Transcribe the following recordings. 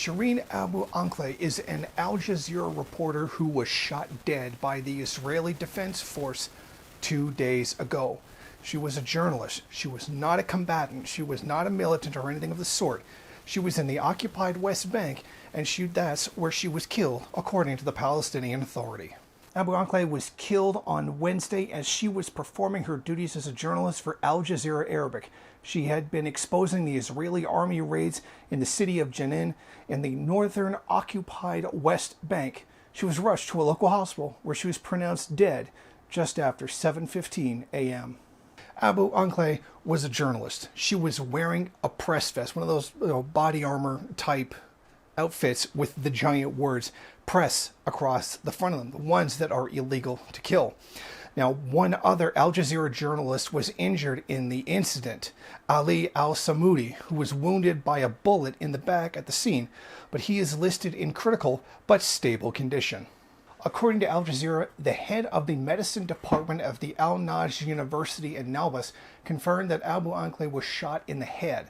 Shireen Abu Akleh is an Al Jazeera reporter who was shot dead by the Israeli Defense Force 2 days ago. She was a journalist. She was not a combatant. She was not a militant or anything of the sort. She was in the occupied West Bank, and that's where she was killed, according to the Palestinian Authority. Abu Akleh was killed on Wednesday as she was performing her duties as a journalist for Al Jazeera Arabic. She had been exposing the Israeli army raids in the city of Jenin in the northern occupied West Bank. She was rushed to a local hospital where she was pronounced dead just after 7:15 a.m. Abu Akleh was a journalist. She was wearing a press vest, one of those body armor type outfits with the giant words press across the front of them, the ones that are illegal to kill. Now, one other Al Jazeera journalist was injured in the incident, Ali al-Samoudi, who was wounded by a bullet in the back at the scene, but he is listed in critical but stable condition. According to Al Jazeera, the head of the medicine department of the Al-Najd University in Nablus confirmed that Abu Akleh was shot in the head.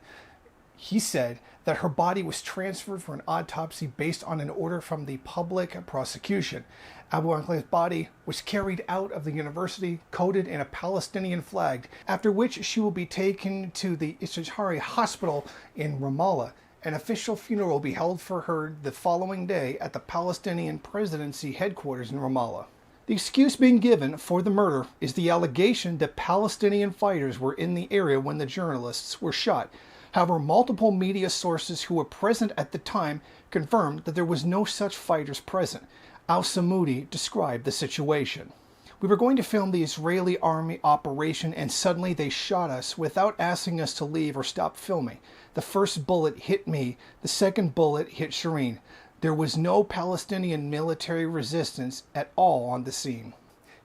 He said that her body was transferred for an autopsy based on an order from the public prosecution. Abu Akleh's body was carried out of the university, coated in a Palestinian flag, after which she will be taken to the Jazeera hospital in Ramallah. An official funeral will be held for her the following day at the Palestinian presidency headquarters in Ramallah. The excuse being given for the murder is the allegation that Palestinian fighters were in the area when the journalists were shot. However, multiple media sources who were present at the time confirmed that there was no such fighters present. Al-Samoudi described the situation. "We were going to film the Israeli army operation and suddenly they shot us without asking us to leave or stop filming. The first bullet hit me, the second bullet hit Shireen. There was no Palestinian military resistance at all on the scene."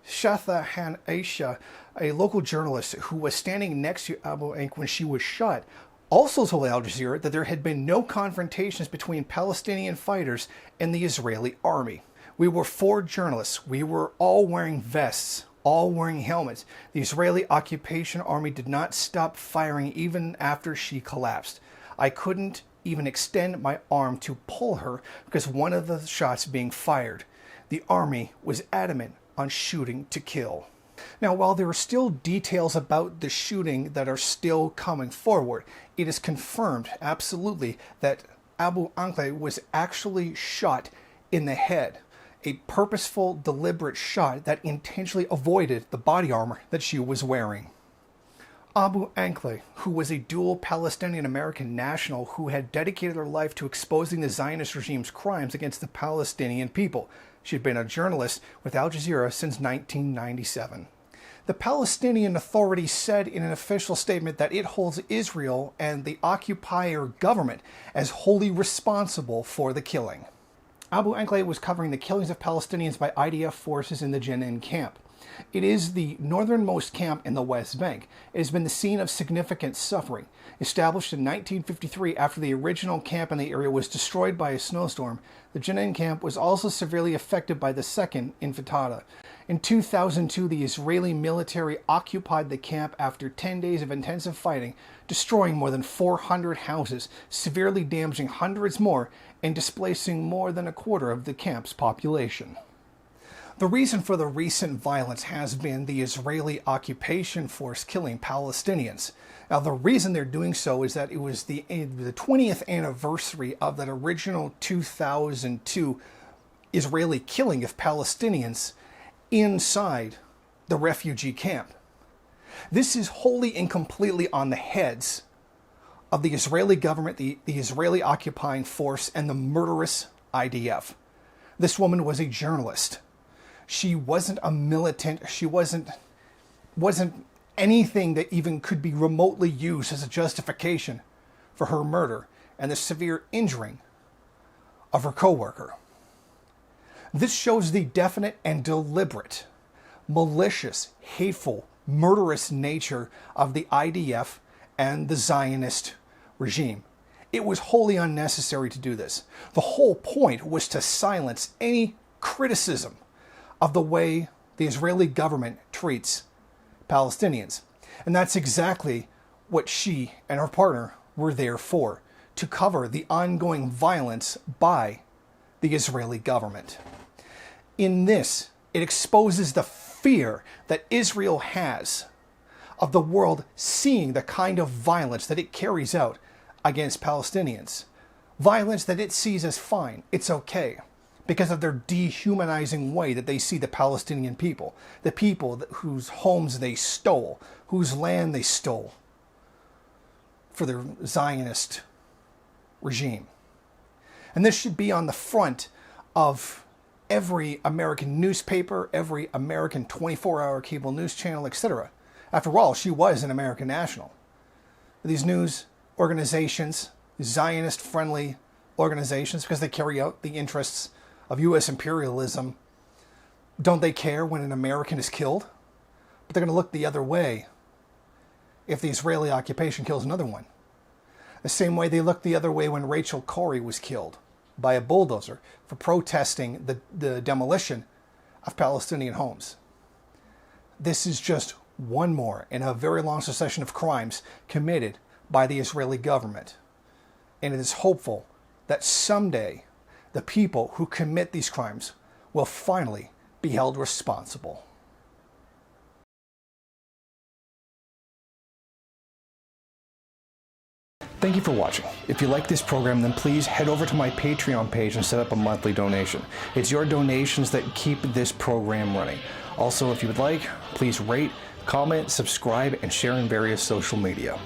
Shatha Han Aisha, a local journalist who was standing next to Abu Akleh when she was shot, also told Al Jazeera that there had been no confrontations between Palestinian fighters and the Israeli army. "We were 4 journalists. We were all wearing vests, all wearing helmets. The Israeli occupation army did not stop firing even after she collapsed. I couldn't even extend my arm to pull her because one of the shots being fired. The army was adamant on shooting to kill." Now, while there are still details about the shooting that are still coming forward, it is confirmed absolutely that Abu Akleh was actually shot in the head. A purposeful, deliberate shot that intentionally avoided the body armor that she was wearing. Abu Akleh, who was a dual Palestinian-American national who had dedicated her life to exposing the Zionist regime's crimes against the Palestinian people. She had been a journalist with Al Jazeera since 1997. The Palestinian Authority said in an official statement that it holds Israel and the occupier government as wholly responsible for the killing. Abu Akleh was covering the killings of Palestinians by IDF forces in the Jenin camp. It is the northernmost camp in the West Bank. It has been the scene of significant suffering. Established in 1953 after the original camp in the area was destroyed by a snowstorm, the Jenin camp was also severely affected by the Second Intifada. In 2002, the Israeli military occupied the camp after 10 days of intensive fighting, destroying more than 400 houses, severely damaging hundreds more, and displacing more than a quarter of the camp's population. The reason for the recent violence has been the Israeli occupation force killing Palestinians. Now, the reason they're doing so is that it was the 20th anniversary of that original 2002 Israeli killing of Palestinians inside the refugee camp. This is wholly and completely on the heads of the Israeli government, the Israeli occupying force, and the murderous IDF. This woman was a journalist. She wasn't a militant. She wasn't anything that even could be remotely used as a justification for her murder and the severe injuring of her co-worker. This shows the definite and deliberate, malicious, hateful, murderous nature of the IDF and the Zionist regime. It was wholly unnecessary to do this. The whole point was to silence any criticism of the way the Israeli government treats Palestinians. And that's exactly what she and her partner were there for, to cover the ongoing violence by the Israeli government. In this, it exposes the fear that Israel has of the world seeing the kind of violence that it carries out against Palestinians. Violence that it sees as fine, it's okay, because of their dehumanizing way that they see the Palestinian people, the people whose homes they stole, whose land they stole for their Zionist regime. And this should be on the front of every American newspaper, every American 24-hour cable news channel, etc. After all, she was an American national. These news organizations, Zionist-friendly organizations, because they carry out the interests of U.S. imperialism, don't they care when an American is killed? But they're going to look the other way if the Israeli occupation kills another one. The same way they looked the other way when Rachel Corrie was killed by a bulldozer for protesting the demolition of Palestinian homes. This is just one more in a very long succession of crimes committed by the Israeli government. And it is hopeful that someday the people who commit these crimes will finally be held responsible. Thank you for watching. If you like this program, then please head over to my Patreon page and set up a monthly donation. It's your donations that keep this program running. Also, if you would like, please rate, comment, subscribe, and share in various social media.